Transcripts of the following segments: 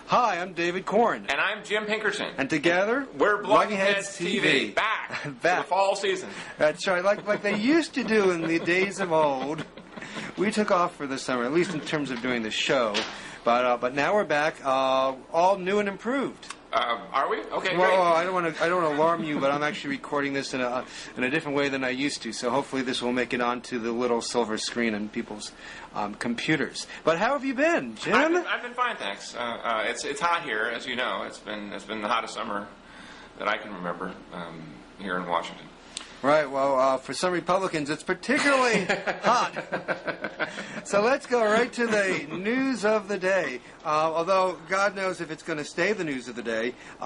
Hi, I'm David Corn. And I'm Jim Pinkerton. And together, we're Blogging Heads TV. Back. For the fall season. That's right. Like they used to do in the days of old. We took off for the summer, at least in terms of doing the show. But now we're back, all new and improved. Are we? Okay, well, great. I don't want to alarm you, but I'm actually recording this in a different way than I used to. So hopefully this will make it onto the little silver screen on people's computers. But how have you been, Jim? I've been fine, thanks. It's hot here, as you know. It's been the hottest summer that I can remember here in Washington. Right. Well, for some Republicans, it's particularly hot. So let's go right to the news of the day. Although God knows if it's going to stay the news of the day, and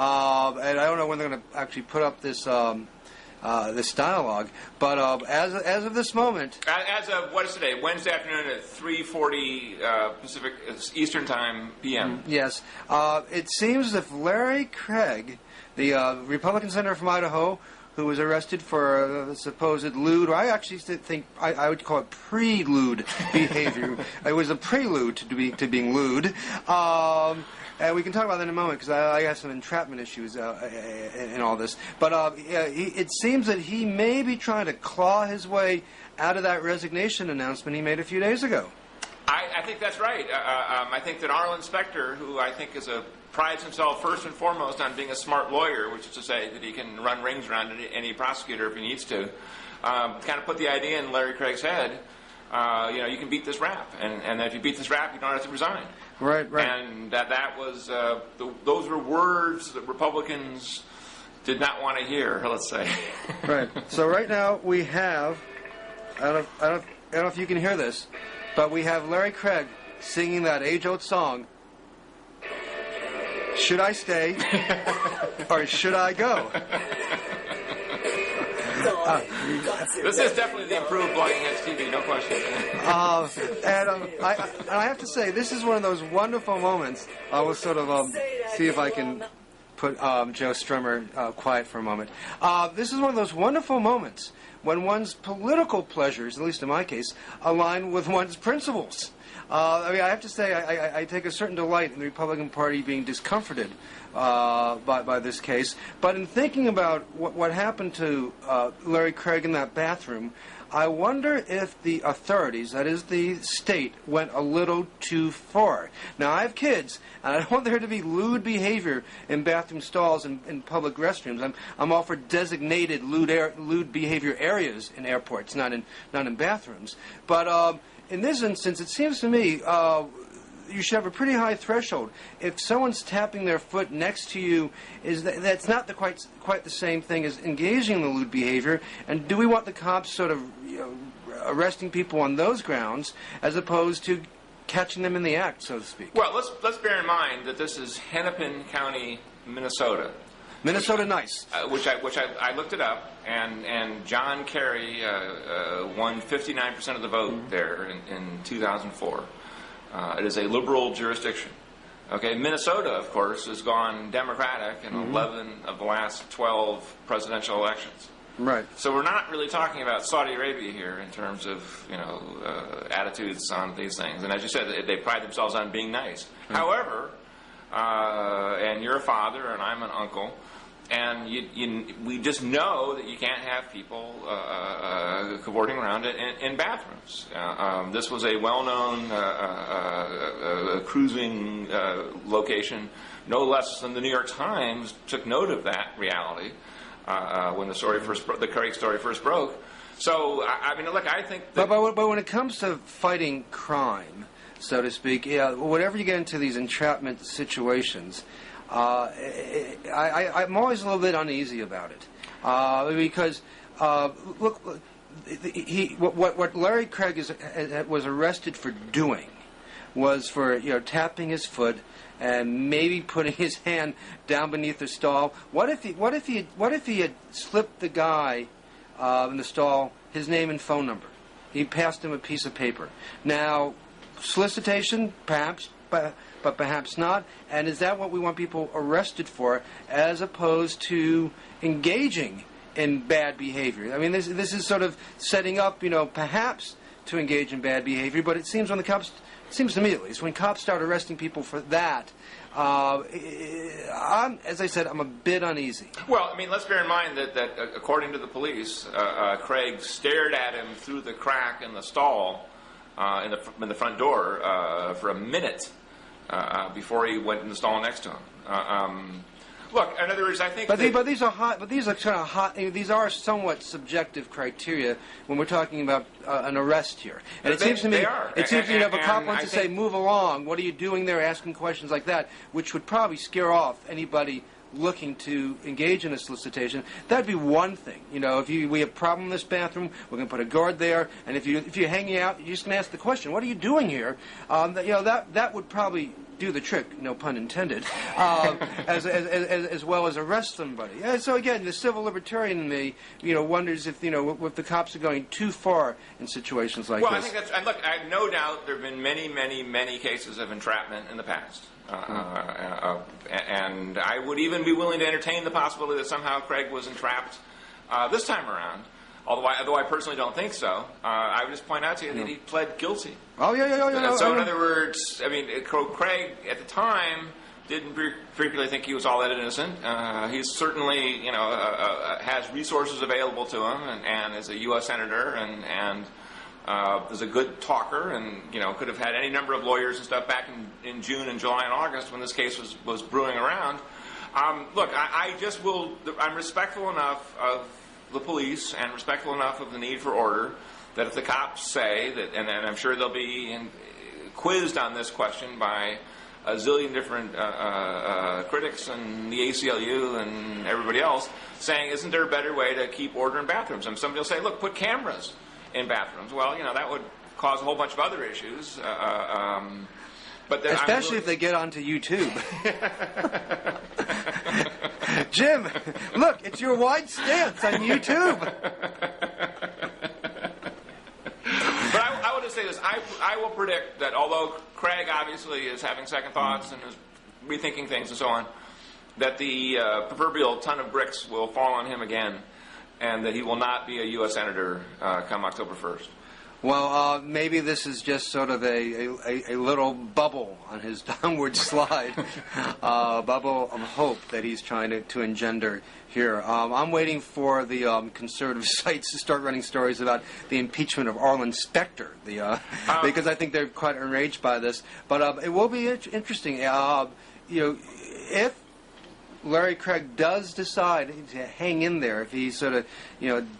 I don't know when they're going to actually put up this this dialogue. But as of this moment, as of what is today? Wednesday afternoon at 3:40 Pacific Eastern Time p.m. Yes. It seems as if Larry Craig, the Republican senator from Idaho, who was arrested for supposed lewd, or I actually think I would call it pre-lewd behavior. It was a prelude to being lewd. And we can talk about that in a moment because I have some entrapment issues in all this. But it seems that he may be trying to claw his way out of that resignation announcement he made a few days ago. I think that's right. I think that Arlen Specter, who I think prides himself first and foremost on being a smart lawyer, which is to say that he can run rings around any prosecutor if he needs to, kind of put the idea in Larry Craig's head, you can beat this rap, and if you beat this rap, you don't have to resign. Right. And that was, those were words that Republicans did not want to hear, let's say. Right. So right now we have, I don't know if you can hear this, but we have Larry Craig singing that age-old song, Should I Stay or Should I Go? This is definitely the improved Blogging Heads TV, no question. And I have to say, this is one of those wonderful moments. I will sort of see if I can put Joe Strummer quiet for a moment. This is one of those wonderful moments when one's political pleasures, at least in my case, align with one's principles. I have to say, I take a certain delight in the Republican Party being discomforted by this case. But in thinking about what happened to Larry Craig in that bathroom, I wonder if the authorities, that is the state, went a little too far. Now, I have kids, and I don't want there to be lewd behavior in bathroom stalls and in public restrooms. I'm all for designated lewd behavior areas in airports, not in bathrooms. But in this instance, it seems to me you should have a pretty high threshold. If someone's tapping their foot next to you, that's not quite the same thing as engaging in the lewd behavior. And do we want the cops sort of arresting people on those grounds as opposed to catching them in the act, so to speak? Well, let's bear in mind that this is Hennepin County, Minnesota. Minnesota, nice. Which I looked it up, and John Kerry won 59% of the vote there in 2004. It is a liberal jurisdiction. Okay, Minnesota, of course, has gone Democratic in 11 of the last 12 presidential elections. Right. So we're not really talking about Saudi Arabia here in terms of attitudes on these things. And as you said, they pride themselves on being nice. However, and you're a father and I'm an uncle, and we just know that you can't have people cavorting around in bathrooms. This was a well-known cruising location, no less than the New York Times took note of that reality when the Craig story first broke. So, I mean, look, I think that... But when it comes to fighting crime, so to speak, whenever you get into these entrapment situations, I'm always a little bit uneasy about it because look, what Larry Craig was arrested for doing was for tapping his foot and maybe putting his hand down beneath the stall. What if he had slipped the guy in the stall his name and phone number? He passed him a piece of paper. Now, solicitation, perhaps. But perhaps not. And is that what we want people arrested for, as opposed to engaging in bad behavior? I mean, this is sort of setting up, perhaps to engage in bad behavior, but it seems seems to me at least, when cops start arresting people for that, as I said, I'm a bit uneasy. Well, I mean, let's bear in mind that according to the police, Craig stared at him through the crack in the stall in the front door for a minute before he went in the stall next to him. Look, in other words, I think. But these are hot. But these are kind of hot. These are somewhat subjective criteria when we're talking about an arrest here. And it seems to me, it seems to me, if a cop wants to say, "Move along," what are you doing there? Asking questions like that, which would probably scare off anybody looking to engage in a solicitation. That'd be one thing. You know, if we have a problem in this bathroom, we're going to put a guard there, and if you're hanging out, you're just going to ask the question, "What are you doing here?" That would probably do the trick, no pun intended, as well as arrest somebody. So again, the civil libertarian in me, wonders if the cops are going too far in situations like this. Well, I think that's. And look, I have no doubt there have been many, many, many cases of entrapment in the past. And I would even be willing to entertain the possibility that somehow Craig was entrapped this time around. Although I personally don't think so. I would just point out to you that he pled guilty. Oh, yeah. So in other words, I mean, Craig at the time didn't particularly think he was all that innocent. He certainly, has resources available to him, and is a U.S. senator, and is a good talker, and could have had any number of lawyers and stuff back in June and July and August when this case was brewing around. Look, I'm respectful enough of the police and respectful enough of the need for order that if the cops say that, and I'm sure they'll be quizzed on this question by a zillion different critics and the ACLU and everybody else, saying, isn't there a better way to keep order in bathrooms? And somebody will say, look, put cameras in bathrooms. Well, that would cause a whole bunch of other issues. But especially if they get onto YouTube. Jim, look, it's your wide stance on YouTube. But I would just say this. I will predict that although Craig obviously is having second thoughts and is rethinking things and so on, that the proverbial ton of bricks will fall on him again, and that he will not be a U.S. Senator come October 1st. Well, maybe this is just sort of a little bubble on his downward slide, bubble of hope that he's trying to engender here. I'm waiting for the conservative sites to start running stories about the impeachment of Arlen Specter, because I think they're quite enraged by this. But it will be interesting, if Larry Craig does decide to hang in there, if he sort of,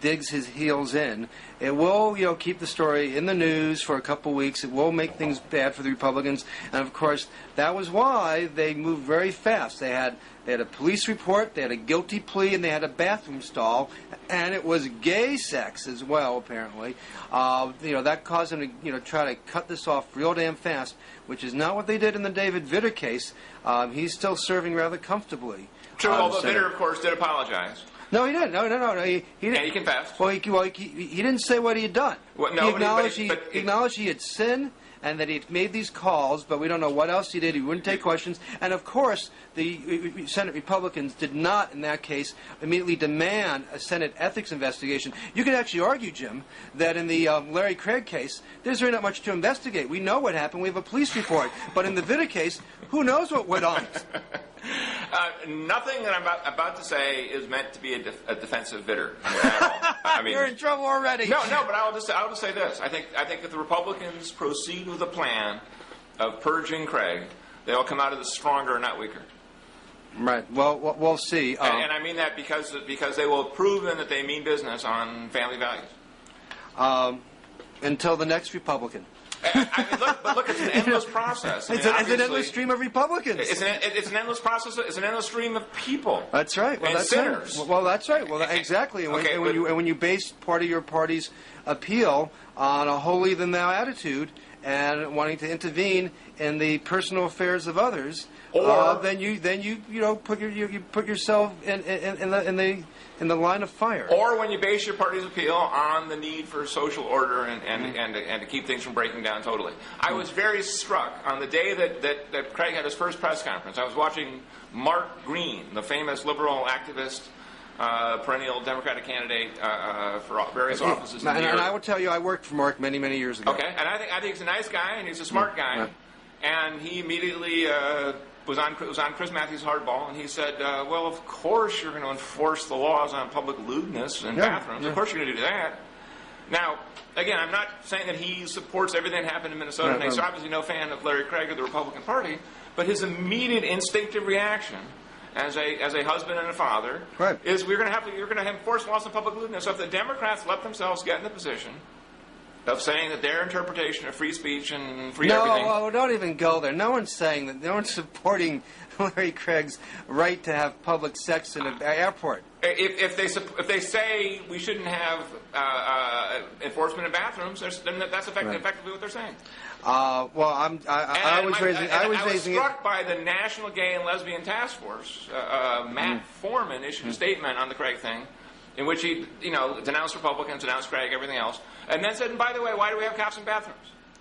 digs his heels in, it will, keep the story in the news for a couple weeks. It will make things bad for the Republicans. And, of course, that was why they moved very fast. They had a police report, they had a guilty plea, and they had a bathroom stall. And it was gay sex as well, apparently. That caused them to, try to cut this off real damn fast, which is not what they did in the David Vitter case. He's still serving rather comfortably. True, although Vitter, of course, did apologize. No, he didn't. No. He didn't. And he confessed. Well, he didn't say what he had done. Well, no, he acknowledged he had sinned and that he had made these calls, but we don't know what else he did. He wouldn't take questions. And, of course, the Senate Republicans did not, in that case, immediately demand a Senate ethics investigation. You could actually argue, Jim, that in the Larry Craig case, there's really not much to investigate. We know what happened. We have a police report. But in the Vitter case, who knows what went on? Nothing that I'm about to say is meant to be a defensive Vitter at all. I mean, you're in trouble already. No, but I'll just say this. I think if the Republicans proceed with a plan of purging Craig, they'll come out of this stronger and not weaker. Right. Well, we'll see. And I mean that because they will have proven that they mean business on family values. Until the next Republican. Look, it's an endless process. It's an endless stream of Republicans. It's an endless process. It's an endless stream of people. That's right. Well, that's sinners. Right. Well, that's right. Well, exactly. And when you base part of your party's appeal on a holier than thou attitude and wanting to intervene in the personal affairs of others, then you put yourself in the line of fire. Or when you base your party's appeal on the need for social order and to keep things from breaking down totally. I was very struck on the day that Craig had his first press conference. I was watching Mark Green, the famous liberal activist perennial Democratic candidate for various offices. And I will tell you, I worked for Mark many, many years ago. Okay, and I think he's a nice guy and he's a smart guy, and he immediately was on Chris Matthews' Hardball, and he said, "Well, of course you're going to enforce the laws on public lewdness in bathrooms. Of course you're going to do that." Now, again, I'm not saying that he supports everything that happened in Minnesota, and he's obviously no fan of Larry Craig or the Republican Party, but his immediate instinctive reaction as a husband and a father is you're going to enforce laws on public lewdness. So if the Democrats let themselves get in the position of saying that their interpretation of free speech and free everything... No, don't even go there. No one's saying that. No one's supporting Larry Craig's right to have public sex in an airport. If they say we shouldn't have enforcement in bathrooms, then that's effectively what they're saying. I was struck by the National Gay and Lesbian Task Force. Matt Foreman issued a statement on the Craig thing, in which he, denounced Republicans, denounced Craig, everything else, and then said, and by the way, why do we have cops in bathrooms?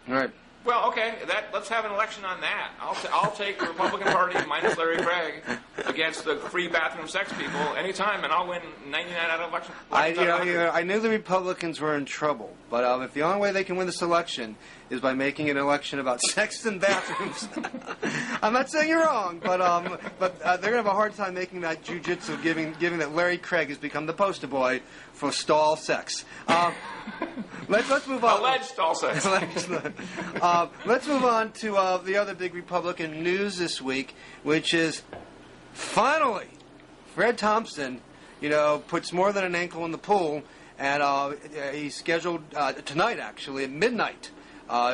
Right. Well, okay, let's have an election on that. I'll take the Republican Party minus Larry Craig against the free bathroom sex people anytime, and I'll win 99 out of election. I knew the Republicans were in trouble, but if the only way they can win this election is by making an election about sex in bathrooms, I'm not saying you're wrong, but they're going to have a hard time making that jujitsu, given that Larry Craig has become the poster boy for stall sex. Let's move on. Alleged stall sex. Let's move on to the other big Republican news this week, which is finally Fred Thompson, puts more than an ankle in the pool, and he's scheduled tonight, actually, at midnight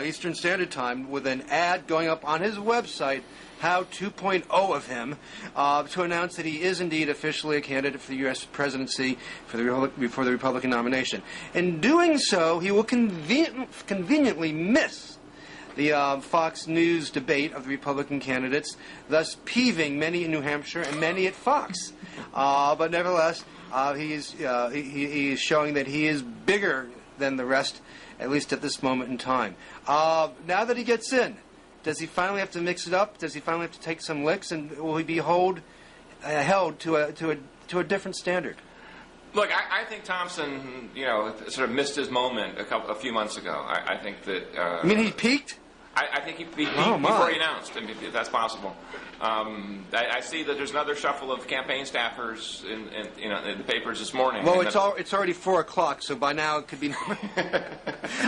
Eastern Standard Time, with an ad going up on his website, How 2.0 of him, to announce that he is indeed officially a candidate for the U.S. presidency for the Republican nomination. In doing so, he will conveniently miss the Fox News debate of the Republican candidates, thus peeving many in New Hampshire and many at Fox. But nevertheless, he is showing that he is bigger than the rest, at least at this moment in time. Now that he gets in, does he finally have to mix it up? Does he finally have to take some licks? And will he be held to a different standard? Look, I think Thompson, sort of missed his moment a few months ago. I think that... you mean he peaked? I think he peaked before he announced, if that's possible. I see that there's another shuffle of campaign staffers in the papers this morning. Well, it's already 4 o'clock, so by now it could be...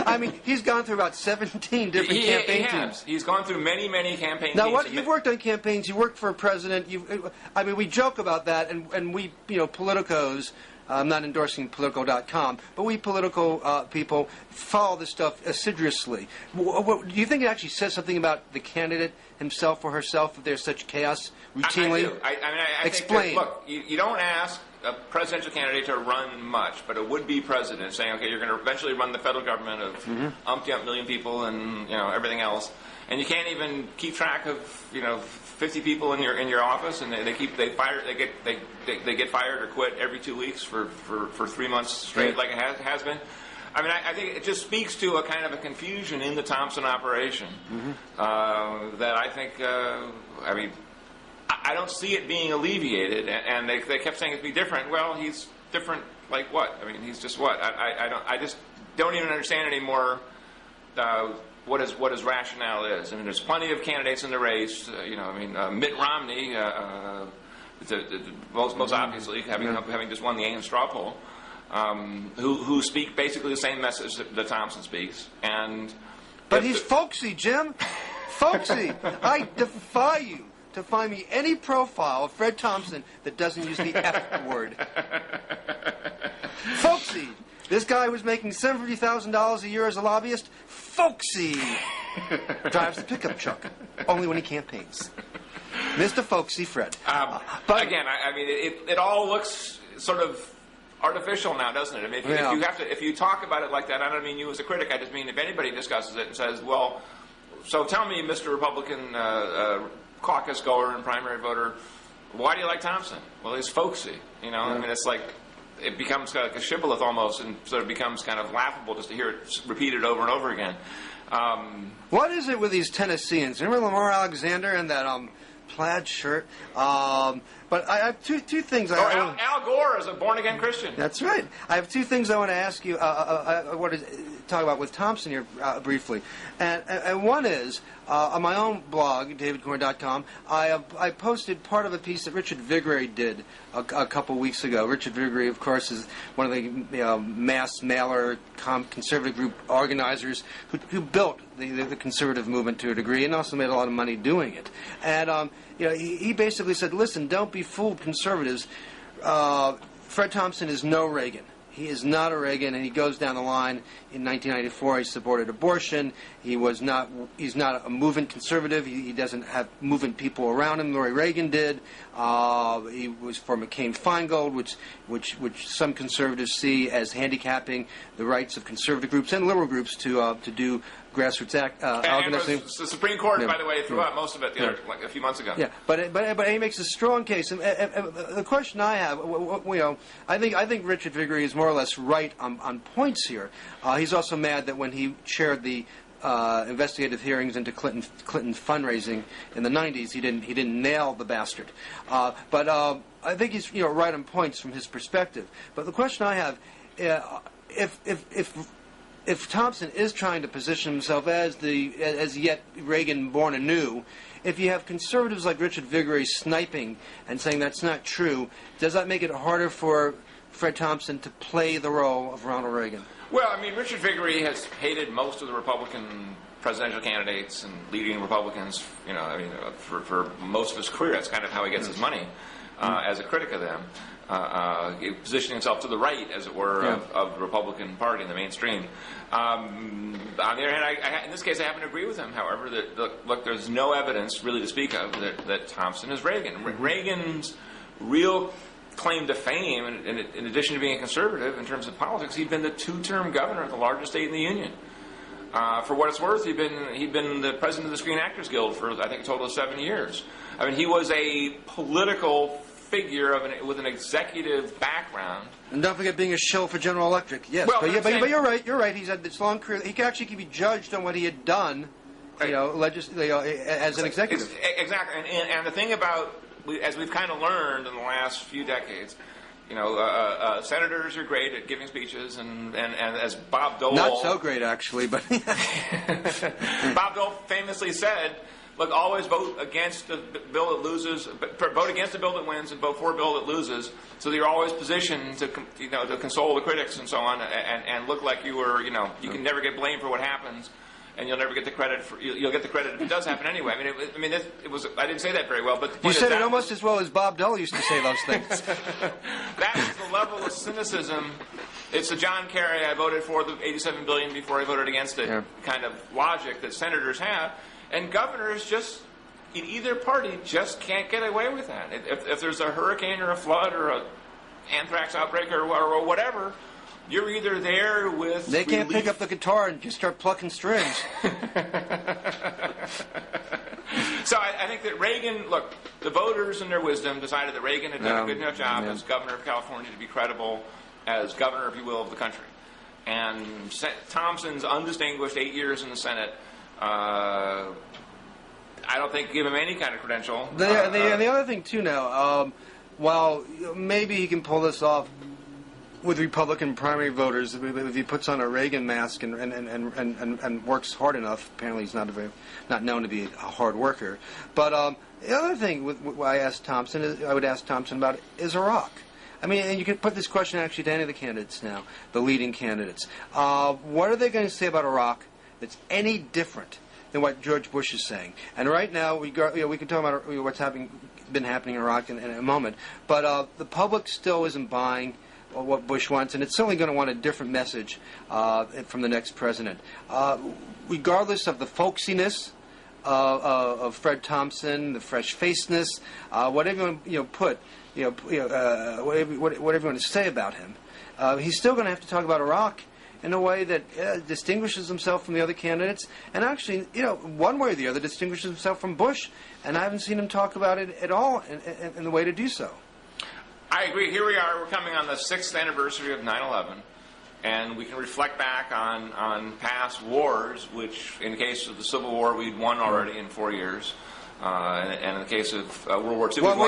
I mean, he's gone through about 17 different campaign teams. He's gone through many campaign teams. Now, you've worked on campaigns, you worked for a president. We joke about that, and we, politicos... I'm not endorsing Politico.com, but we political people follow this stuff assiduously. Do you think it actually says something about the candidate himself or herself if there's such chaos routinely? I do. I Explain. Think that, look, you don't ask a presidential candidate to run much, but a would-be president saying, okay, you're going to eventually run the federal government of umpty-ump million people and everything else, and you can't even keep track of 50 people in your office, and they get fired or quit every 2 weeks for 3 months straight, like it has been. I think it just speaks to a kind of a confusion in the Thompson operation that I think. I don't see it being alleviated, and they kept saying it'd be different. Well, he's different, like what? He's just what? I just don't even understand anymore. What his rationale is. There's plenty of candidates in the race. Mitt Romney, most obviously, having just won the Ames straw poll, who speak basically the same message that Thompson speaks. But he's folksy, Jim. Folksy. I defy you to find me any profile of Fred Thompson that doesn't use the F word. Folksy. This guy was making $70,000 a year as a lobbyist. Folksy. Drives the pickup truck. Only when he campaigns. Mr. Folksy Fred. But again, it all looks sort of artificial now, doesn't it? If you talk about it like that, I don't mean you as a critic. I just mean if anybody discusses it and says, well, so tell me, Mr. Republican caucus goer and primary voter, why do you like Thompson? Well, he's folksy. It's like... It becomes like a shibboleth almost, and sort of becomes kind of laughable just to hear it repeated over and over again. What is it with these Tennesseans? Remember Lamar Alexander and that plaid shirt. But I have two things. Al Gore is a born-again Christian. That's right. I have two things I want to ask you. I want to talk about with Thompson here briefly. And one is, on my own blog, davidcorn.com, I posted part of a piece that Richard Viguerie did a couple weeks ago. Richard Viguerie, of course, is one of the mass mailer conservative group organizers who built the conservative movement to a degree and also made a lot of money doing it. And he basically said, listen, don't be fooled, conservatives. Fred Thompson is no Reagan. He is not a Reagan, and he goes down the line. In 1994, he supported abortion. He's not a movement conservative. He doesn't have movement people around him. Lori Reagan did. He was for McCain-Feingold, which some conservatives see as handicapping the rights of conservative groups and liberal groups to do grassroots organizing. The Supreme Court, by the way, threw out most of it like a few months ago. Yeah, but he makes a strong case. And the question I have, I think Richard Viguerie is more or less right on points here. He's also mad that when he chaired the investigative hearings into Clinton fundraising in the 90s, he didn't nail the bastard. But I think he's right on points from his perspective. But the question I have, if Thompson is trying to position himself as yet Reagan born anew, if you have conservatives like Richard Viguerie sniping and saying that's not true, does that make it harder for Fred Thompson to play the role of Ronald Reagan? Well, I mean, Richard Viguerie has hated most of the Republican presidential candidates and leading Republicans, for most of his career. That's kind of how he gets his money, as a critic of them. Positioning himself to the right, as it were, of the Republican Party in the mainstream. On the other hand, in this case, I happen to agree with him, however, that, look, there's no evidence really to speak of that Thompson is Reagan. Reagan's real claim to fame, in addition to being a conservative in terms of politics, he'd been the two-term governor of the largest state in the Union. For what it's worth, he'd been the president of the Screen Actors Guild for, I think, a total of 7 years. I mean, he was a political figure with an executive background. And don't forget being a shill for General Electric. Yes, well, but you're right. You're right. He's had this long career. He could actually be judged on what he had done, as an executive. Exactly. And the thing about, as we've kind of learned in the last few decades, senators are great at giving speeches, and as Bob Dole... Not so great, actually, but... Bob Dole famously said, look, always vote against the bill that loses, vote against the bill that wins and vote for a bill that loses, so that you're always positioned to console the critics and so on, and look like you can never get blamed for what happens, and you'll never get the credit you'll get the credit if it does happen anyway. It was I didn't say that very well, but the point you said it almost as well as Bob Dole used to say those things. That is the level of cynicism. It's the John Kerry, I voted for the $87 billion before I voted against it kind of logic that senators have. And governors just, in either party, just can't get away with that. If there's a hurricane or a flood or an anthrax outbreak or whatever, you're either there with They can't pick up the guitar and just start plucking strings. So I think that Reagan, look, the voters in their wisdom decided that Reagan had done a good enough job as governor of California to be credible as governor, if you will, of the country. And Thompson's undistinguished 8 years in the Senate, I don't think give him any kind of credential. The other thing, too, now, while maybe he can pull this off with Republican primary voters, if he puts on a Reagan mask and works hard enough, apparently he's not known to be a hard worker. But the other thing I would ask Thompson about is Iraq. I mean, and you can put this question actually to any of the candidates now, the leading candidates. What are they going to say about Iraq that's any different than what George Bush is saying? And right now, we can talk about what's been happening in Iraq in a moment, but the public still isn't buying what Bush wants, and it's certainly going to want a different message from the next president. Regardless of the folksiness of Fred Thompson, the fresh-facedness, whatever you put, whatever you want to say about him, he's still going to have to talk about Iraq in a way that distinguishes himself from the other candidates, and actually, one way or the other distinguishes himself from Bush, and I haven't seen him talk about it at all in the way to do so. I agree. Here we are. We're coming on the 6th anniversary of 9/11, and we can reflect back on past wars, which, in the case of the Civil War, we'd won already in 4 years. And in the case of World War II, well,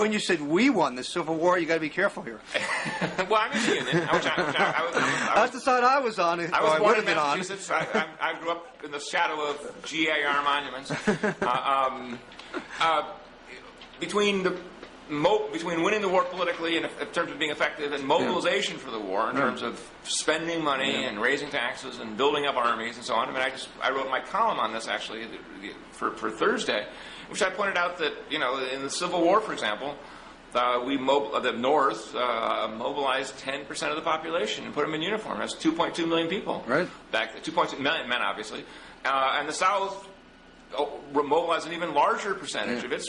when you said we won the Civil War, you got to be careful here. Well, I'm in the Union. That's the side I was on. I was born in Massachusetts. I grew up in the shadow of GAR monuments. Between winning the war politically in terms of being effective and mobilization for the war in terms of spending money and raising taxes and building up armies and so on. I mean, I wrote my column on this actually for Thursday, which I pointed out that in the Civil War, for example, the North mobilized 10% of the population and put them in uniform. That's 2.2 million people. Right. Back 2.2 million men, obviously, and the South mobilize an even larger percentage of its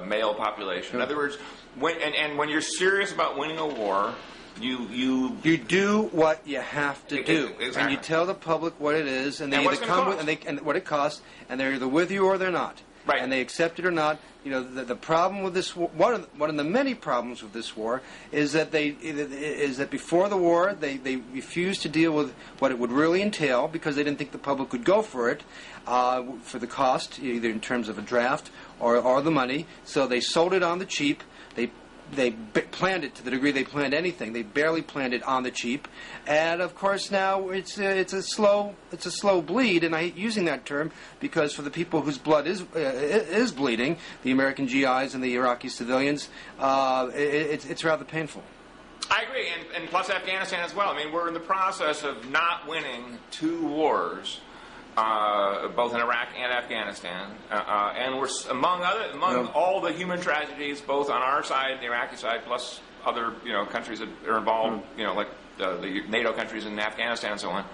male population. In other words, when you're serious about winning a war, you do what you have to do, exactly. And you tell the public what it is, and they either come with and what it costs, and they're either with you or they're not. Right. And they accept it or not. The problem with this war, one of the many problems with this war is that before the war they refused to deal with what it would really entail because they didn't think the public would go for it, for the cost, either in terms of a draft or the money. So they sold it on the cheap. They planned it to the degree they planned anything. They barely planned it on the cheap, and of course now it's a slow bleed. And I hate using that term because for the people whose blood is bleeding, the American GIs and the Iraqi civilians, it's rather painful. I agree, and plus Afghanistan as well. I mean, we're in the process of not winning two wars. Both in Iraq and Afghanistan, and we're among all the human tragedies, both on our side and the Iraqi side, plus other countries that are involved, like the NATO countries in Afghanistan and so on.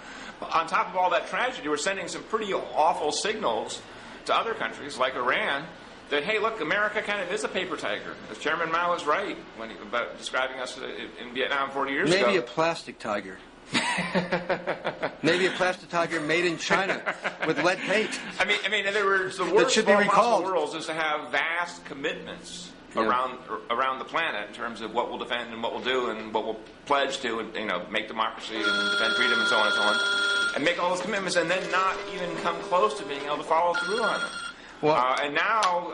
On top of all that tragedy, we're sending some pretty awful signals to other countries like Iran that, hey, look, America kind of is a paper tiger. As Chairman Mao was right about describing us in Vietnam 40 years ago. Maybe a plastic tiger. Maybe a plastic tiger made in China with lead paint. I mean, in other words, the worst of all possible worlds is to have vast commitments around the planet in terms of what we'll defend and what we'll do and what we'll pledge to, make democracy and defend freedom and so on and so on, and make all those commitments and then not even come close to being able to follow through on them. Well, and now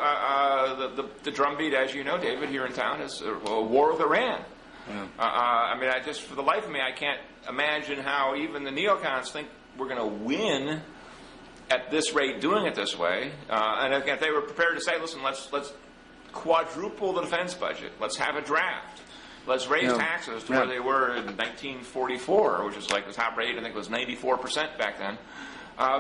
the drumbeat, as you know, David, here in town is a war with Iran. Yeah. I mean, for the life of me, I can't imagine how even the neocons think we're going to win at this rate doing it this way. And if they were prepared to say, listen, let's quadruple the defense budget. Let's have a draft. Let's raise taxes to where they were in 1944, which is like the top rate. I think it was 94% back then.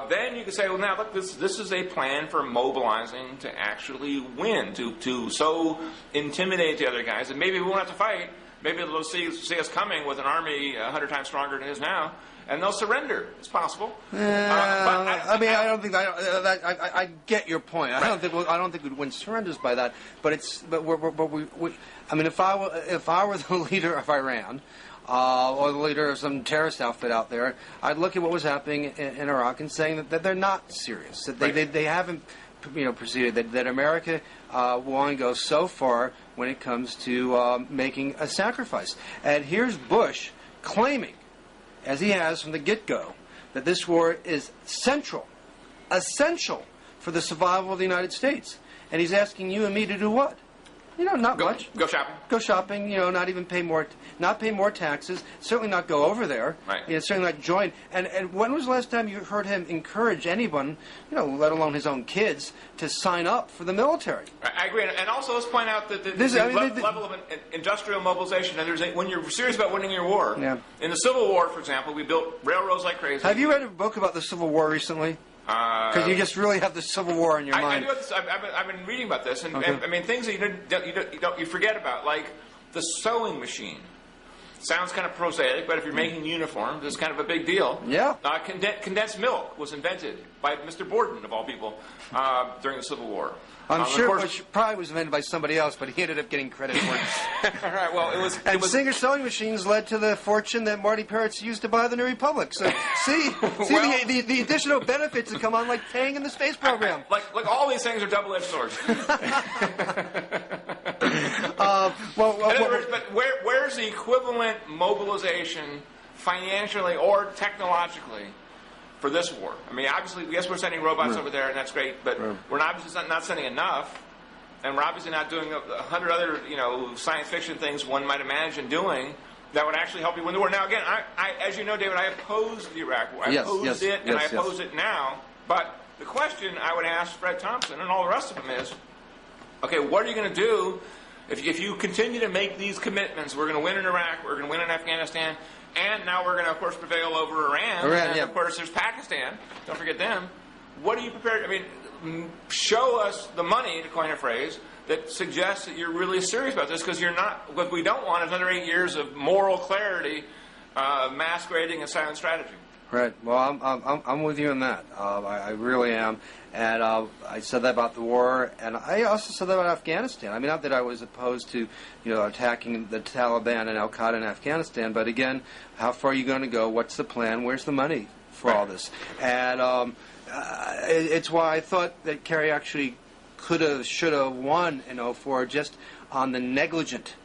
Then you could say, well, now, look, this is a plan for mobilizing to actually win, to so intimidate the other guys that maybe we won't have to fight. Maybe they'll see us coming with an army 100 times stronger than it is now, and they'll surrender. It's possible. I don't think I get your point. Right. I don't think we'd win surrenders by that. But I mean, if I were the leader of Iran, or the leader of some terrorist outfit out there, I'd look at what was happening in Iraq and saying that they're not serious. That they haven't proceeded. That America won't go so far when it comes to making a sacrifice. And here's Bush claiming, as he has from the get-go, that this war is essential for the survival of the United States. And he's asking you and me to do what? Not much. Go shopping. Go shopping. Not even pay more taxes. Certainly not go over there. Right. Certainly not join. And when was the last time you heard him encourage anyone, let alone his own kids, to sign up for the military? I agree. And also, let's point out that the level of industrial mobilization. And when you're serious about winning your war. Yeah. In the Civil War, for example, we built railroads like crazy. Have you read a book about the Civil War recently? Because you just really have the Civil War in your mind. I've been reading about this, and I mean things that you forget about, like the sewing machine. Sounds kind of prosaic, but if you're making uniforms, it's kind of a big deal. Yeah. Condensed milk was invented by Mr. Borden, of all people, during the Civil War. I'm sure it probably was invented by somebody else, but he ended up getting credit for it. All right. Well, Singer sewing machines led to the fortune that Marty Peretz used to buy the New Republic. So the additional benefits that come on, like paying in the space program. Like all these things are double-edged swords. But where's the equivalent mobilization financially or technologically for this war? I mean, obviously, yes, we're sending robots over there, and that's great, but we're obviously not sending enough, and we're obviously not doing 100 other, science fiction things one might imagine doing that would actually help you win the war. Now, again, as you know, David, I opposed the Iraq War. I opposed it, and I oppose it now. But the question I would ask Fred Thompson and all the rest of them is, okay, what are you going to do if you continue to make these commitments? We're going to win in Iraq, we're going to win in Afghanistan, and now we're going to, of course, prevail over Iran. And, of course, there's Pakistan. Don't forget them. What are you prepared? I mean, show us the money, to coin a phrase, that suggests that you're really serious about this, because you're not. What we don't want is another 8 years of moral clarity, masquerading as silent strategy. Right. Well, I'm with you on that. I really am. And I said that about the war, and I also said that about Afghanistan. I mean, not that I was opposed to, attacking the Taliban and Al Qaeda in Afghanistan, but again, how far are you going to go? What's the plan? Where's the money for all this? And it's why I thought that Kerry actually should have won in 2004 just on the negligent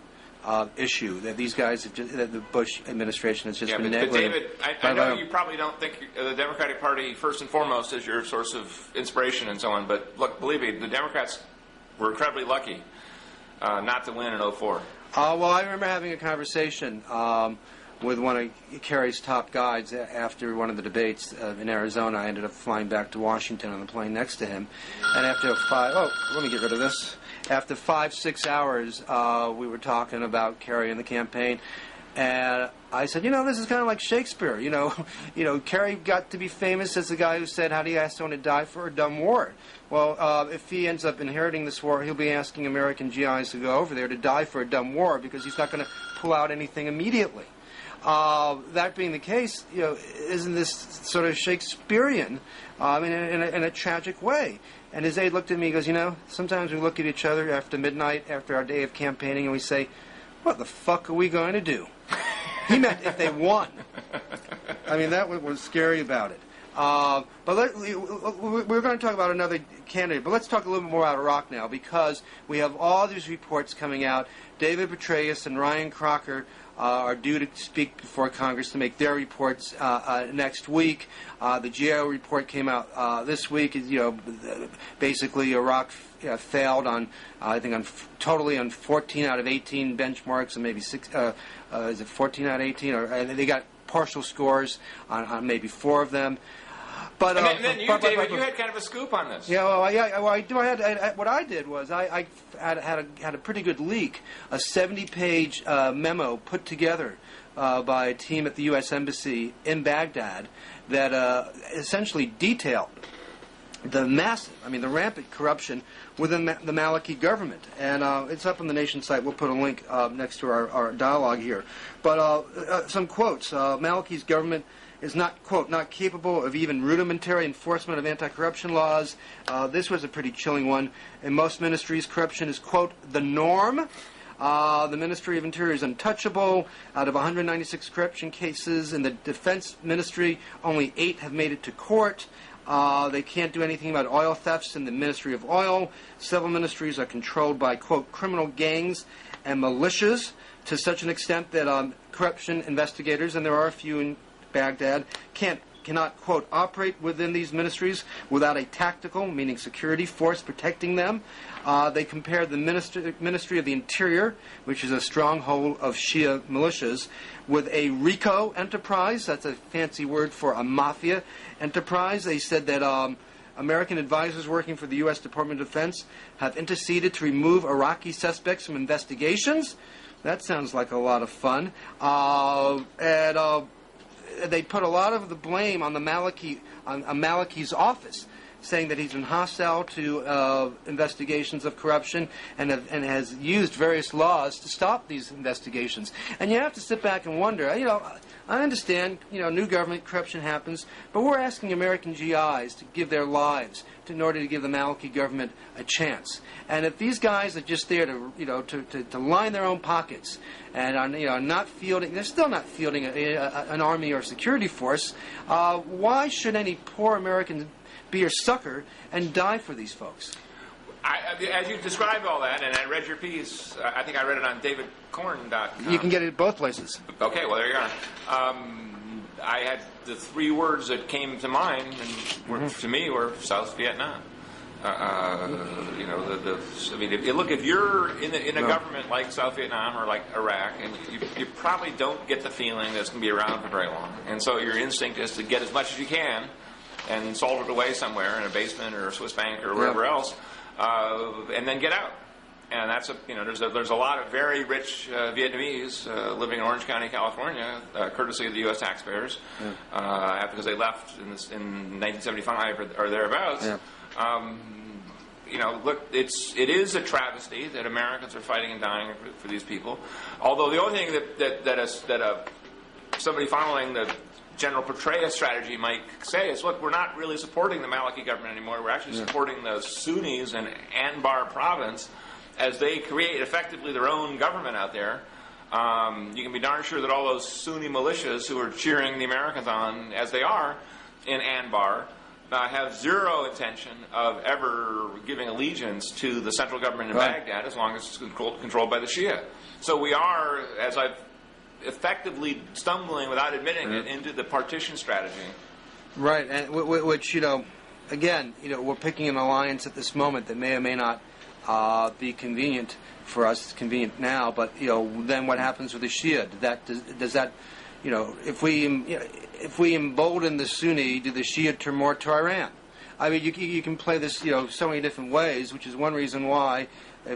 issue that these guys have that the Bush administration has just been negligent. But David, I know you probably don't think the Democratic Party first and foremost is your source of inspiration and so on, but look, believe me, the Democrats were incredibly lucky not to win in 2004. Well, I remember having a conversation with one of Kerry's top guides after one of the debates in Arizona. I ended up flying back to Washington on the plane next to him, and after let me get rid of this. After 5-6 hours, we were talking about Kerry and the campaign, and I said, this is kind of like Shakespeare. Kerry got to be famous as the guy who said, "How do you ask someone to die for a dumb war?" Well, if he ends up inheriting this war, he'll be asking American GIs to go over there to die for a dumb war because he's not going to pull out anything immediately. That being the case, isn't this sort of Shakespearean? In a tragic way. And his aide looked at me and goes, sometimes we look at each other after midnight, after our day of campaigning, and we say, what the fuck are we going to do? He meant if they won. I mean, that was scary about it. But we're going to talk about another candidate, but let's talk a little bit more about Iraq now, because we have all these reports coming out. David Petraeus and Ryan Crocker are due to speak before Congress to make their reports next week. The GAO report came out this week. Basically Iraq failed on, totally on 14 out of 18 benchmarks, and maybe is it 14 out of 18? And they got partial scores on maybe 4 of them. But and then you, David, you had kind of a scoop on this. Yeah, well, I do. What I did was I had a pretty good leak, a 70-page memo put together by a team at the U.S. Embassy in Baghdad that essentially detailed the the rampant corruption within the Maliki government. And it's up on the Nation site. We'll put a link next to our dialogue here. But some quotes. Maliki's government is not, quote, not capable of even rudimentary enforcement of anti-corruption laws. This was a pretty chilling one. In most ministries, corruption is, quote, the norm. The Ministry of Interior is untouchable. Out of 196 corruption cases in the Defense Ministry, only 8 have made it to court. They can't do anything about oil thefts in the Ministry of Oil. Several ministries are controlled by, quote, criminal gangs and militias to such an extent that corruption investigators, and there are a few in Baghdad, cannot, quote, operate within these ministries without a tactical, meaning security, force protecting them. They compared the Ministry of the Interior, which is a stronghold of Shia militias, with a RICO enterprise. That's a fancy word for a mafia enterprise. They said that American advisors working for the U.S. Department of Defense have interceded to remove Iraqi suspects from investigations. That sounds like a lot of fun. They put a lot of the blame on Maliki's office, saying that he's been hostile to investigations of corruption and has used various laws to stop these investigations. And you have to sit back and wonder, I understand, new government, corruption happens, but we're asking American GIs to give their lives in order to give the Maliki government a chance. And if these guys are just there to line their own pockets and are not fielding, they're still not fielding an army or security force, why should any poor American be your sucker and die for these folks? As you described all that, and I read your piece, I think I read it on davidcorn.com. You can get it at both places. Okay, well, there you are. I had the three words that came to mind, and to me were South Vietnam. You know, I mean, if you're in a government like South Vietnam or like Iraq, and you probably don't get the feeling that it's going to be around for very long, and so your instinct is to get as much as you can and salt it away somewhere in a basement or a Swiss bank or wherever else, and then get out. And that's there's a lot of very rich Vietnamese living in Orange County, California, courtesy of the U.S. taxpayers, because they left in 1975 or thereabouts. Yeah. You know, look, it is a travesty that Americans are fighting and dying for these people. Although the only thing that somebody following the General Petraeus strategy might say is, look, we're not really supporting the Maliki government anymore. We're actually supporting the Sunnis in Anbar province as they create effectively their own government out there. You can be darn sure that all those Sunni militias who are cheering the Americans on, as they are, in Anbar, have zero intention of ever giving allegiance to the central government in Baghdad as long as it's controlled by the Shia. So we are, as I've effectively stumbling without admitting it into the partition strategy. Right, and which, again, we're picking an alliance at this moment that may or may not be convenient for us. It's convenient now, but then what happens with the Shia? Does that if we embolden the Sunni, do the Shia turn more to Iran? I mean, you can play this so many different ways, which is one reason why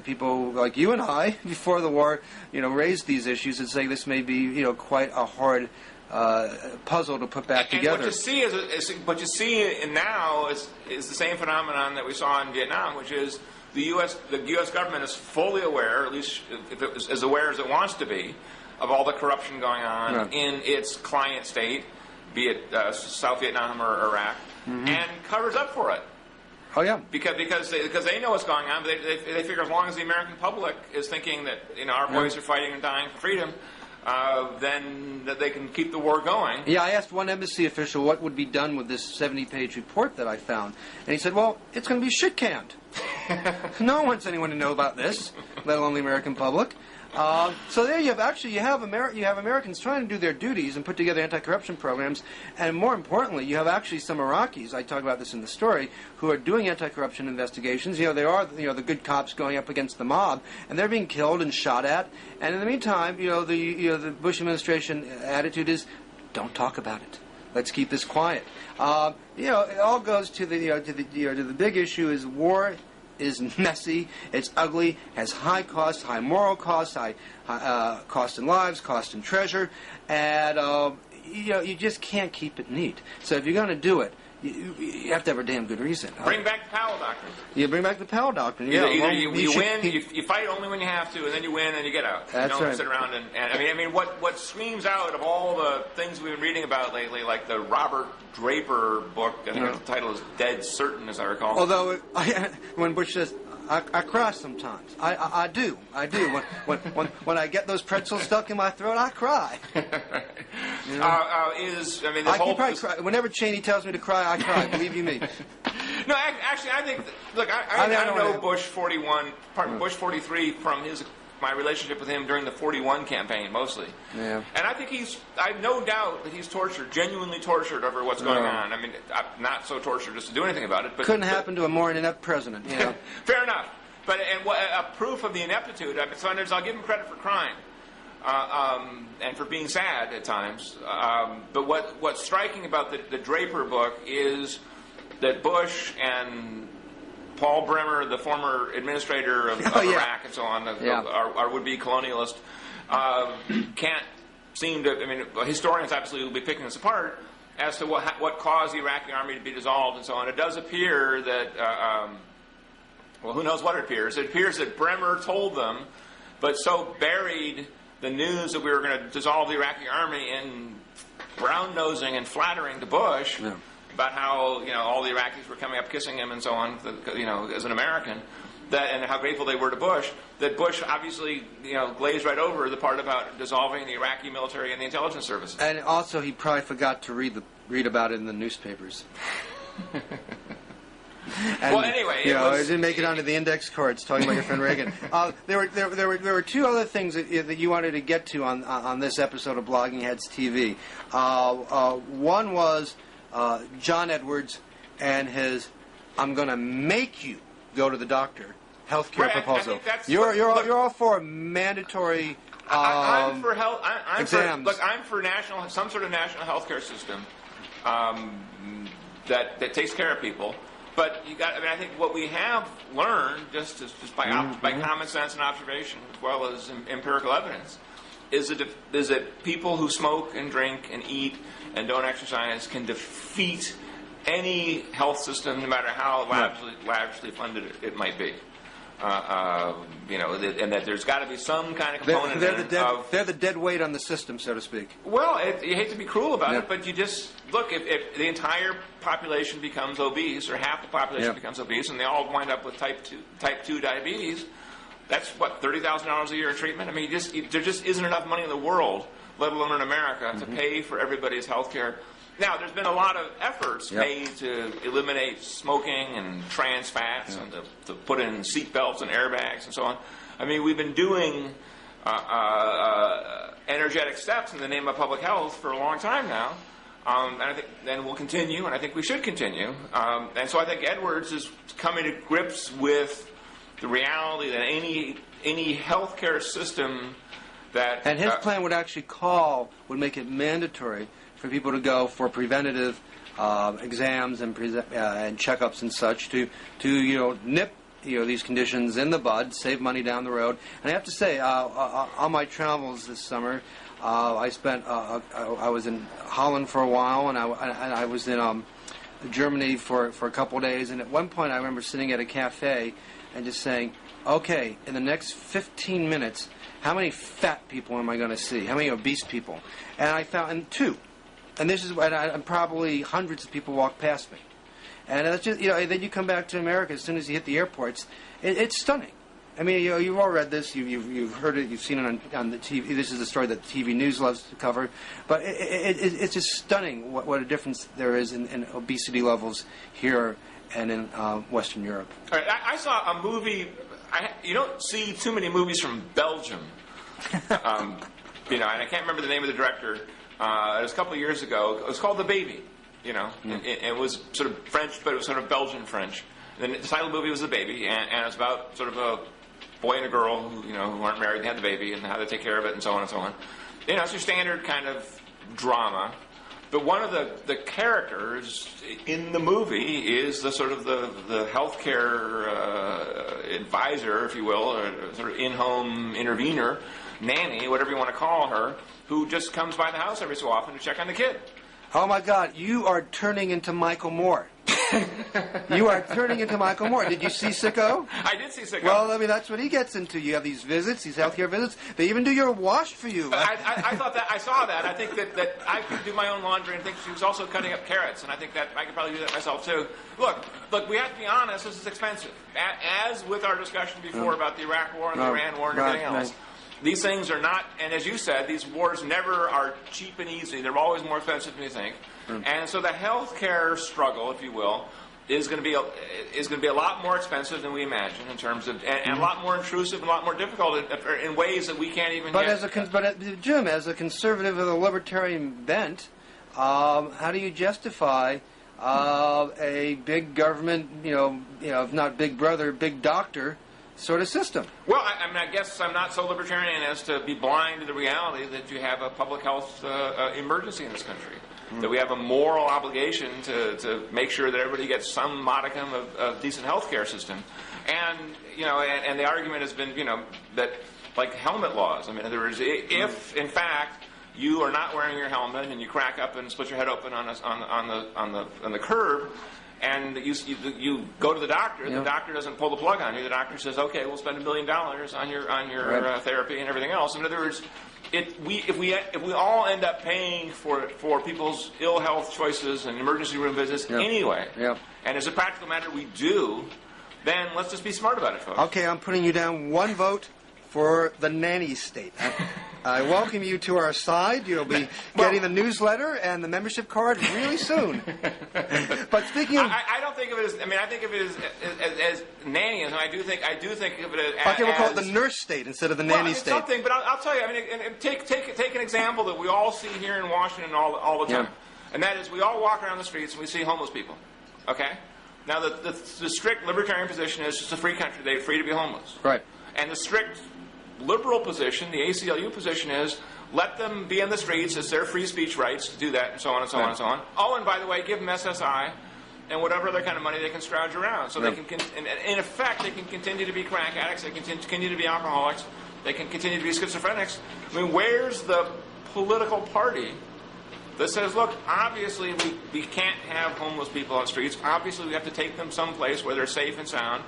people like you and I before the war raised these issues and say this may be quite a hard puzzle to put back together. And what you see now is the same phenomenon that we saw in Vietnam, which is the U.S. government is fully aware, at least if it was as aware as it wants to be, of all the corruption going on in its client state, be it South Vietnam or Iraq, and covers up for it. Oh yeah, because they know what's going on, but they figure as long as the American public is thinking that our boys are fighting and dying for freedom, then that they can keep the war going. Yeah, I asked one embassy official what would be done with this 70-page report that I found, and he said, "Well, it's going to be shit canned. No one wants anyone to know about this, let alone the American public." So there you have Americans trying to do their duties and put together anti-corruption programs, and more importantly, you have actually some Iraqis. I talk about this in the story, who are doing anti-corruption investigations. They are the good cops going up against the mob, and they're being killed and shot at. And in the meantime, the Bush administration attitude is, don't talk about it. Let's keep this quiet. It all goes to the big issue is war is messy, it's ugly, has high costs, high moral costs, high cost in lives, cost in treasure, and you just can't keep it neat. So if you're going to do it, you have to have a damn good reason. Bring back the Powell Doctrine. You bring back the Powell Doctrine. Either you win, you fight only when you have to, and then you win and you get out. That's you don't right. sit around and I mean, what screams out of all the things we've been reading about lately, like the Robert Draper book. I think the title is Dead Certain, as I recall. Although when Bush says, I cry sometimes. I do. When I get those pretzels stuck in my throat, I cry. Cry. Whenever Cheney tells me to cry, I cry. Believe you me. No, actually, I think. Look, I know Bush 41, Bush 43 from my relationship with him during the 41 campaign, mostly. Yeah. And I think I have no doubt that he's genuinely tortured over what's going on. I mean, not so tortured just to do anything about it. But couldn't happen to a more inept president. Fair enough. But a proof of the ineptitude. Sometimes I'll give him credit for crying, and for being sad at times. But what's striking about the Draper book is that Bush and Paul Bremer, the former administrator of Iraq and so on, our would-be colonialist, can't seem to. I mean, historians absolutely will be picking this apart as to what caused the Iraqi army to be dissolved and so on. It does appear that, well, who knows what it appears? It appears that Bremer told them, but so buried the news that we were going to dissolve the Iraqi army in brown-nosing and flattering to Bush. Yeah. About how all the Iraqis were coming up kissing him and so on, as an American, and how grateful they were to Bush. That Bush obviously glazed right over the part about dissolving the Iraqi military and the intelligence services. And also, he probably forgot to read about it in the newspapers. And, well, anyway, it didn't make it onto the index cards talking about your friend Reagan. There were two other things that you wanted to get to on this episode of Blogging Heads TV. One was John Edwards and his "I'm going to make you go to the doctor" healthcare proposal. You're all for mandatory. I'm for health. Exams. I'm for some sort of national healthcare system that takes care of people. But I think what we have learned just by common sense and observation, as well as empirical evidence, is that people who smoke and drink and eat and don't exercise can defeat any health system, no matter how lavishly funded it might be. And that there's got to be some kind of component. They're the dead weight on the system, so to speak. Well, you hate to be cruel about it, but you just look. If the entire population becomes obese, or half the population becomes obese, and they all wind up with type 2 diabetes, that's what $30,000 a year in treatment. I mean, there just isn't enough money in the world, let alone in America, to pay for everybody's health care. Now, there's been a lot of efforts made to eliminate smoking and trans fats and to put in seat belts and airbags and so on. I mean, we've been doing energetic steps in the name of public health for a long time now. And I think then we'll continue, and I think we should continue. And so I think Edwards is coming to grips with the reality that any healthcare system that... And his plan would actually would make it mandatory for people to go for preventative exams and checkups and such to nip these conditions in the bud, save money down the road. And I have to say, on my travels this summer, I was in Holland for a while, and I was in Germany for a couple of days. And at one point, I remember sitting at a cafe and just saying, "Okay, in the next 15 minutes, how many fat people am I going to see? How many obese people?" And I found two. And this is and probably hundreds of people walk past me, and it's just then you come back to America as soon as you hit the airports. It's stunning. I mean, you've all read this, you've heard it, you've seen it on the TV. This is a story that TV news loves to cover, but it's just stunning what a difference there is in obesity levels here and in Western Europe. All right, I saw a movie. You don't see too many movies from Belgium, and I can't remember the name of the director. It was a couple of years ago. It was called The Baby. It was sort of French, but it was sort of Belgian French. And the title of the movie was The Baby, and it was about sort of a boy and a girl who weren't married and had the baby, and how they take care of it, and so on and so on. It's your standard kind of drama. But one of the characters in the movie is the sort of the healthcare advisor, if you will, or sort of in-home intervener, nanny, whatever you want to call her, who just comes by the house every so often to check on the kid. Oh my God, you are turning into Michael Moore. You are turning into Michael Moore. Did you see Sicko? I did see Sicko. Well, I mean, that's what he gets into. You have these visits, these healthcare visits. They even do your wash for you. I thought that. I saw that. I think that I could do my own laundry, and think she was also cutting up carrots, and I think that I could probably do that myself too. Look, we have to be honest. This is expensive. As with our discussion before about the Iraq War and the Iran War and everything else. These things are not, and as you said, these wars never are cheap and easy. They're always more expensive than you think. And so the healthcare struggle, if you will, is going to be a lot more expensive than we imagine in terms of, and a lot more intrusive and a lot more difficult in ways that we can't even. But Jim, as a conservative with a libertarian bent, how do you justify a big government, if not big brother, big doctor sort of system? Well, I guess I'm not so libertarian as to be blind to the reality that you have a public health emergency in this country. That we have a moral obligation to make sure that everybody gets some modicum of decent health care system. And, and the argument has been, that like helmet laws. I mean, in other words, if in fact you are not wearing your helmet and you crack up and split your head open on the curb, and you go to the doctor, the doctor doesn't pull the plug on you. The doctor says, "Okay, we'll spend $1 million on your therapy and everything else." In other words, if we all end up paying for people's ill health choices and emergency room visits anyway, and as a practical matter we do, then let's just be smart about it, folks. Okay, I'm putting you down one vote for the nanny state. I welcome you to our side. You'll be getting the newsletter and the membership card really soon. But speaking of... I don't think of it as... I mean, I think of it as nannyism. I do think of it as... Okay, we'll call it the nurse state instead of the nanny state. Something, but I'll tell you, I mean, take an example that we all see here in Washington all the time. Yeah. And that is, we all walk around the streets and we see homeless people. Okay? Now, the strict libertarian position is it's a free country. They're free to be homeless. Right. And the strict liberal position, the ACLU position, is let them be in the streets. It's their free speech rights to do that, and so on and so on and so on. Oh, and by the way, give them SSI and whatever other kind of money they can scrounge around. So they can, in effect, they can continue to be crack addicts. They can continue to be alcoholics. They can continue to be schizophrenics. I mean, where's the political party that says, look, obviously we can't have homeless people on the streets. Obviously we have to take them someplace where they're safe and sound,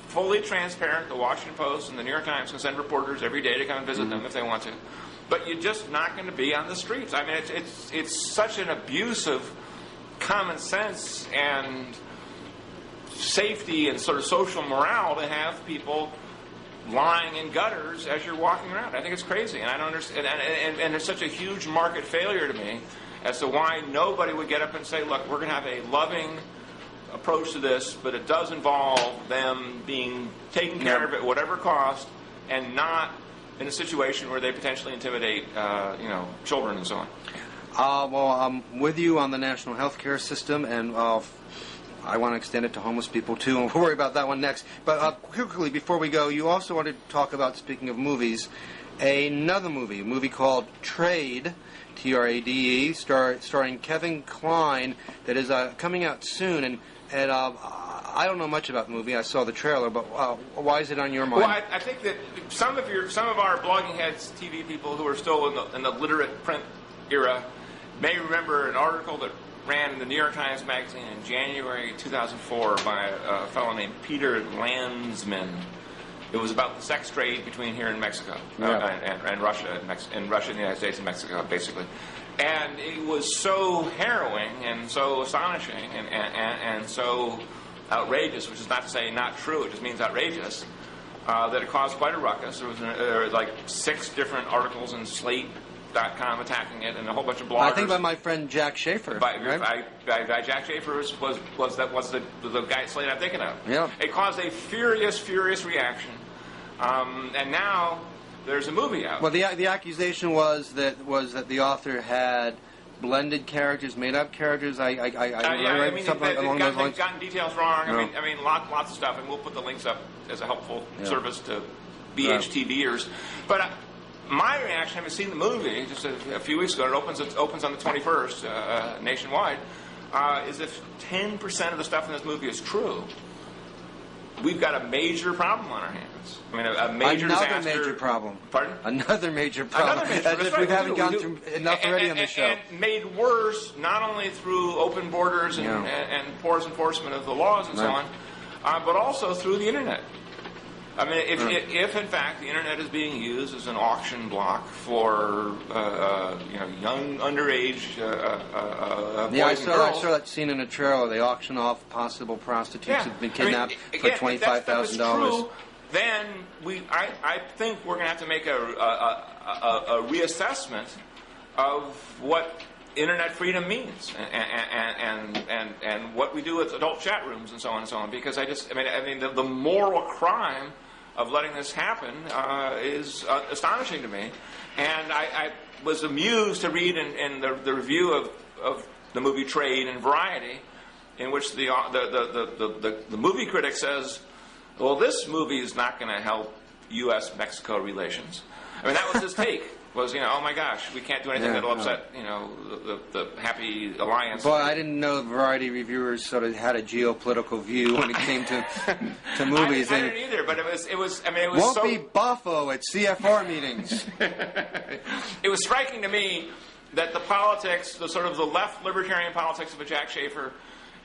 fully transparent. The Washington Post and the New York Times can send reporters every day to come and visit them if they want to. But you're just not going to be on the streets. I mean, it's such an abuse of common sense and safety and sort of social morale to have people lying in gutters as you're walking around. I think it's crazy, and I don't understand. And there's such a huge market failure to me as to why nobody would get up and say, look, we're going to have a loving approach to this, but it does involve them being taken care of at whatever cost, and not in a situation where they potentially intimidate, children and so on. Well, I'm with you on the national health care system, and I want to extend it to homeless people, too, and we'll worry about that one next. But quickly, before we go, you also wanted to talk about, speaking of movies, another movie, a movie called Trade, Trade, starring Kevin Kline, that is coming out soon, and I don't know much about the movie. I saw the trailer, but why is it on your mind? Well, I think that some of our blogging heads, TV people who are still in the literate print era, may remember an article that ran in the New York Times Magazine in January 2004 by a fellow named Peter Landsman. It was about the sex trade between here and Mexico, and Russia, and Russia and the United States and Mexico, basically. And it was so harrowing and so astonishing and so outrageous, which is not to say not true, it just means outrageous, that it caused quite a ruckus. There was like 6 different articles in Slate.com attacking it, and a whole bunch of bloggers. I think by my friend Jack Schaefer. By Jack Schaefer was the guy at Slate I'm thinking of. Yeah. It caused a furious reaction, and now there's a movie out. Well, the accusation was that the author had blended characters, made up characters. I read something along those lines. Gotten details wrong. Yeah. I mean, lots of stuff, and we'll put the links up as a helpful service to BHTVers. But my reaction, having seen the movie just a few weeks ago, it opens on the 21st nationwide, is if 10% of the stuff in this movie is true, we've got a major problem on our hands. I mean, a major disaster. Another major problem. Pardon? Another major problem. As if we haven't gone through enough already on the show. And made worse, not only through open borders and porous enforcement of the laws and so on, but also through the Internet. I mean, if in fact the Internet is being used as an auction block for young underage boys and girls. I saw that scene in a trailer. They auction off possible prostitutes who've been kidnapped for $25,000. Then I think we're going to have to make a reassessment of what Internet freedom means and what we do with adult chat rooms and so on and so on. Because the moral crime of letting this happen is astonishing to me. And I was amused to read in the review of the movie Trade in Variety, in which the movie critic says, well, this movie is not going to help U.S.-Mexico relations. I mean, that was his take. Was, oh my gosh, we can't do anything that'll upset, the happy alliance. Boy, I didn't know Variety reviewers sort of had a geopolitical view when it came to movies. I didn't either, but it was won't be boffo at CFR meetings. It was striking to me that the politics, the sort of the left libertarian politics of a Jack Schaefer,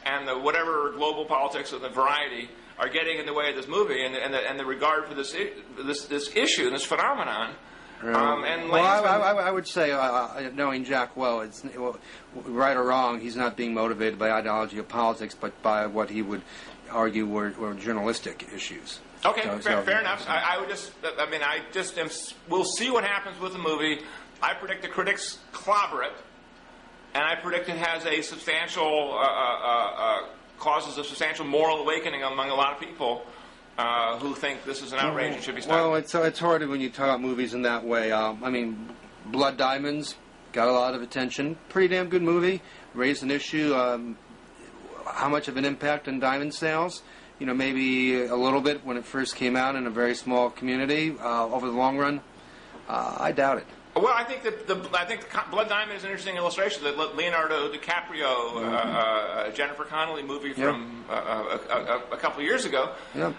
and the whatever global politics of the Variety are getting in the way of this movie, and the regard for this issue, this phenomenon. I would say, knowing Jack well, right or wrong, he's not being motivated by ideology of politics, but by what he would argue were journalistic issues. Okay, fair enough. I would just, I mean, we'll see what happens with the movie. I predict the critics clobber it, and I predict it has a substantial, causes a substantial moral awakening among a lot of people who think this is an outrage and should be stopped. Well, it's hard when you talk about movies in that way. I mean, Blood Diamonds got a lot of attention. Pretty damn good movie. Raised an issue. How much of an impact on diamond sales? You know, maybe a little bit when it first came out in a very small community. Over the long run, I doubt it. Well, I think Blood Diamond is an interesting illustration. The Leonardo DiCaprio, Jennifer Connelly movie from a couple of years ago. Yeah.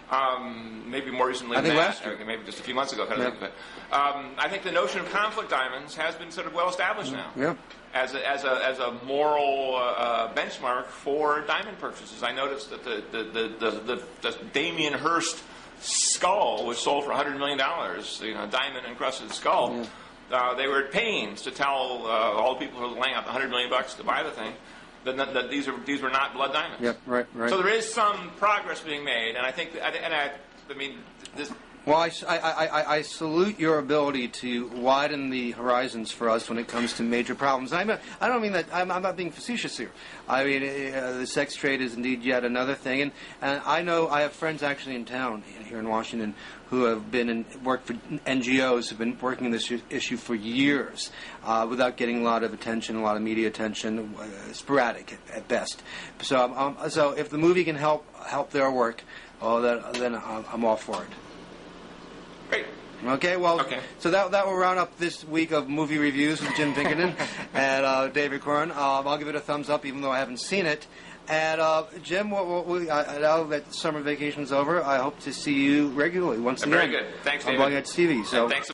Maybe more recently than that. Maybe just a few months ago. But I think the notion of conflict diamonds has been sort of well established now. Yeah. As a moral benchmark for diamond purchases. I noticed that the Damien Hirst skull was sold for $100 million. You know, diamond encrusted skull. Yeah. They were at pains to tell all the people who were laying out the $100 million to buy the thing that these were not blood diamonds. Yep, right. So there is some progress being made, and I think, I mean, this. Well, I salute your ability to widen the horizons for us when it comes to major problems. I don't mean that. I'm not being facetious here. I mean, the sex trade is indeed yet another thing, and I know I have friends actually in town here in Washington who have been worked for NGOs, have been working on this issue for years without getting a lot of attention, a lot of media attention, sporadic at best. So if the movie can help their work, then I'm all for it. Great. Okay, well, so that will round up this week of movie reviews with Jim Pinkerton and David Corn. I'll give it a thumbs up, even though I haven't seen it. And Jim, now that summer vacation's over, I hope to see you regularly once again. Very good. Thanks, David. On Baghdad TV. So. Thanks.